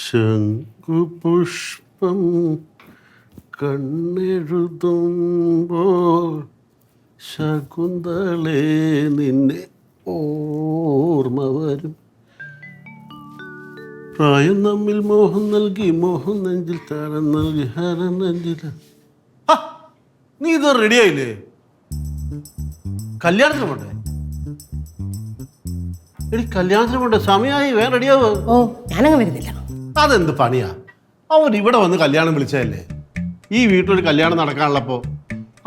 ശംഖുപുഷ്പം കണ്ണെഴുതുമ്പോൾ ശകുന്തളേ നിന്നെ ഓർമ്മ വരും. പ്രായം നമ്മിൽ മോഹം നൽകി മോഹം നെഞ്ചിൽ താരം നൽകി ഹരം നെഞ്ചിൽ. നീ ഇത് റെഡിയായില്ലേ? കല്യാണത്തിന് പോട്ടെ. എടി കല്യാണത്തിന് പോട്ടെ, സമയമായി, വേറെ റെഡിയാവോ? ഓ ഞാനങ്ങ് വരുന്നില്ല. അതെന്ത് പണിയാ? അവൻ ഇവിടെ വന്ന് കല്യാണം വിളിച്ചതല്ലേ. ഈ വീട്ടിലൊരു കല്യാണം നടക്കാനുള്ളപ്പോ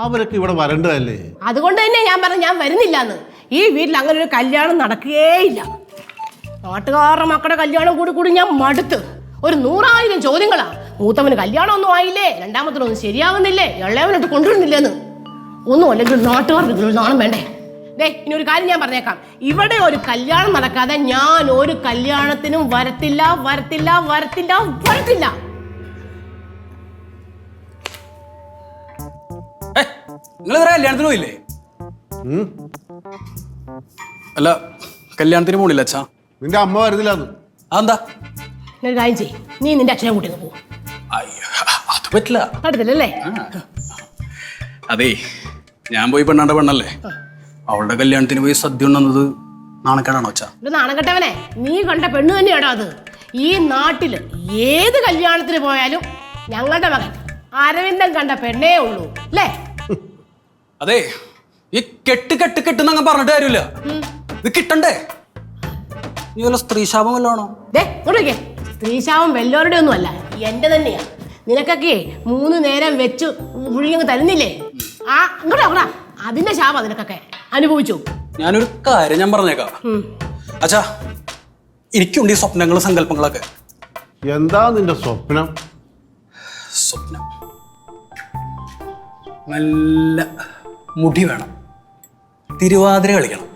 അവരൊക്കെ ഇവിടെ വരേണ്ടതല്ലേ. അതുകൊണ്ട് തന്നെ ഞാൻ പറഞ്ഞു ഞാൻ വരുന്നില്ലാന്ന്. ഈ വീട്ടിൽ അങ്ങനെ ഒരു കല്യാണം നടക്കുകയില്ല. നാട്ടുകാരുടെ മക്കളുടെ കല്യാണം കൂടി കൂടി ഞാൻ മടുത്ത്. ഒരു 100,000 ചോദ്യങ്ങളാ. മൂത്തവന് കല്യാണം ഒന്നും ആയില്ലേ, രണ്ടാമത്തിനൊന്നും ശരിയാവുന്നില്ലേ, ഇളയവനോട്ട് കൊണ്ടുവരുന്നില്ലെന്ന്. ഒന്നും അല്ലെങ്കിൽ നാട്ടുകാർക്ക് നാണം വേണ്ടേ? ഇനി ഒരു കാര്യം ഞാൻ പറഞ്ഞേക്കാം, ഇവിടെ ഒരു കല്യാണം നടക്കാതെ ഞാൻ ഒരു കല്യാണത്തിനും വരത്തില്ല വരത്തില്ല വരത്തില്ല വരത്തില്ല. നിങ്ങൾ കല്യാണത്തിന് പോയില്ലേ? അല്ല കല്യാണത്തിന് പോണില്ല അച്ഛാ? നിന്റെ അമ്മ വരുന്നില്ല. അതെന്താ? ഒരു കാര്യം ചെയ്യ്, നീ നിന്റെ അച്ഛനെ കൂട്ടി പോകും. അത് പറ്റില്ല. പറ്റത്തില്ലല്ലേ? അതേ ഞാൻ പോയി പെണ്ണാണ്ട പെണ്ണല്ലേ, അവളുടെ കല്യാണത്തിന് പോയി സദ്യ ഉണ്ടെന്നത് നാണക്കേടാണോ അച്ഛാ? നാണക്കെട്ടവനെ, നീ കണ്ട പെണ്ണ് തന്നെയാണോ അത്? ഈ നാട്ടില് ഏത് കല്യാണത്തിന് പോയാലും ഞങ്ങളുടെ മകൻ അരവിന്ദൻ കണ്ട പെണ്ണേ ഉള്ളൂ അല്ലേ? അതെ, ഈ കെട്ട് കെട്ട് കെട്ടെന്നങ്ങ് പറഞ്ഞിട്ട് കാര്യമില്ല. ഇത് കിട്ടണ്ടേ? നീ വല്ല സ്ത്രീശാപം വല്ലതാണോ? സ്ത്രീശാപം വല്ലവരുടെ ഒന്നും അല്ല, എന്റെ തന്നെയാ. നിനക്കൊക്കെ 3 നേരം വെച്ച് മുഴുകി തരുന്നില്ലേ? അങ്ങോട്ടാ അതിന്റെ ശാപം നിനക്കൊക്കെ അനുഭവിച്ചു. ഞാനൊരു കാര്യം ഞാൻ പറഞ്ഞേക്കാം അച്ഛാ, എനിക്കുണ്ട് ഈ സ്വപ്നങ്ങളും സങ്കല്പങ്ങളൊക്കെ. എന്താ നിന്റെ സ്വപ്നം? സ്വപ്നം നല്ല മുടി വേണം, തിരുവാതിര കളിക്കണം,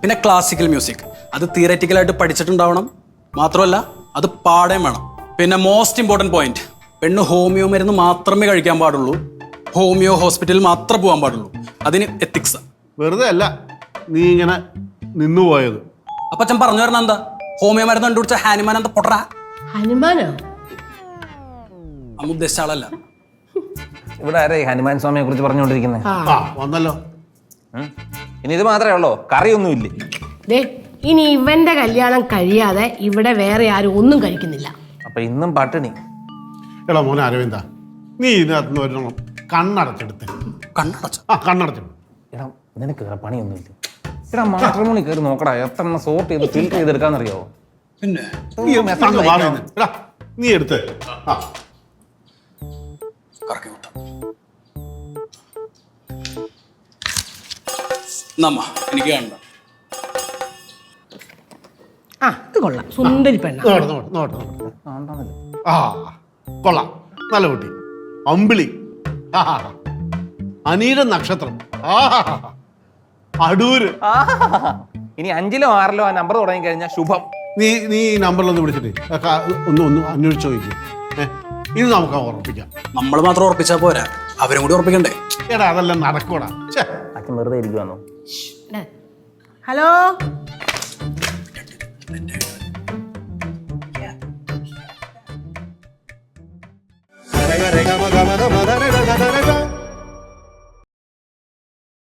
പിന്നെ ക്ലാസിക്കൽ മ്യൂസിക്. അത് തിയററ്റിക്കലായിട്ട് പഠിച്ചിട്ടുണ്ടാവണം. മാത്രമല്ല അത് പാടേം വേണം. പിന്നെ മോസ്റ്റ് ഇമ്പോർട്ടൻറ്റ് പോയിന്റ്, പെണ്ണ് ഹോമിയോ മരുന്ന് മാത്രമേ കഴിക്കാൻ പാടുള്ളൂ, ഹോമിയോ ഹോസ്പിറ്റലിൽ മാത്രമേ പോകാൻ പാടുള്ളൂ. അതിന് എത്തിക്സ്. വെറുതെ അല്ല നീ ഇങ്ങനെ നിന്നുപോയത്. അപ്പൊ അച്ഛൻ പറഞ്ഞു തരണം എന്താ? ഹോമിയോ മരുന്ന് കണ്ടുപിടിച്ച ഹാനുമാൻ എന്താ പൊട്ടറാ? ഹനുമാനോ? അമ്മ ഉദ്ദേശിച്ച ആളല്ല. ഇവിടെ ആരേ ഹനുമാൻ സ്വാമിയെ കുറിച്ച് പറഞ്ഞുകൊണ്ടിരിക്കുന്നത്? വന്നല്ലോ. ഇനി ഇത് മാത്രമേ ഉള്ളോ? കറിയൊന്നുമില്ലേ? ഇനി ഇവന്റെ കല്യാണം കഴിയാതെ ഇവിടെ വേറെ ആരും ഒന്നും കഴിക്കുന്നില്ല. അപ്പൊ ഇന്നും പട്ടിണി. എടാ മോനെ അരവിന്ദ, നീ ഇതിനകത്ത് ഒരെണ്ണം കണ്ണടച്ചെടുത്ത്. കണ്ണടച്ചെടുത്തു. എടാ നിനക്ക് വേറെ പണിയൊന്നുമില്ല. എടാ മാട്രിമോണി കയറി നോക്കടാ, എത്ര സോർട്ട് ചെയ്ത് ഫിൽറ്റർ ചെയ്തെടുക്കാന്നറിയാവോ? പിന്നെ നീ എടുത്ത് കറക്കി വിട്ടു. നമ്മ എനിക്ക് വേണ്ട. ഇത് കൊള്ളാം, സുന്ദരി പെണ്ണ. കൊള്ളാം, നല്ല കുട്ടി, അമ്പിളി, അനീര നക്ഷത്രം, അടൂര്. ഇനി 5ലോ 6ലോ ആ നമ്പർ തുടങ്ങി കഴിഞ്ഞാൽ ശുഭം. നീ നമ്പറിലൊന്ന് വിളിച്ചിട്ട് ഒന്ന് അന്വേഷിച്ച് ചോദിക്കും. ഇത് നമുക്ക് ഉറപ്പിക്കാം. നമ്മൾ മാത്രം ഉറപ്പിച്ചാ പോരാ, അവരും കൂടി ഉറപ്പിക്കണ്ടേ? എടാ അതെല്ലാം നടക്കൂടാ. അച്ഛൻ വെറുതെ ഇരിക്കുവാന്നോ? ഹലോ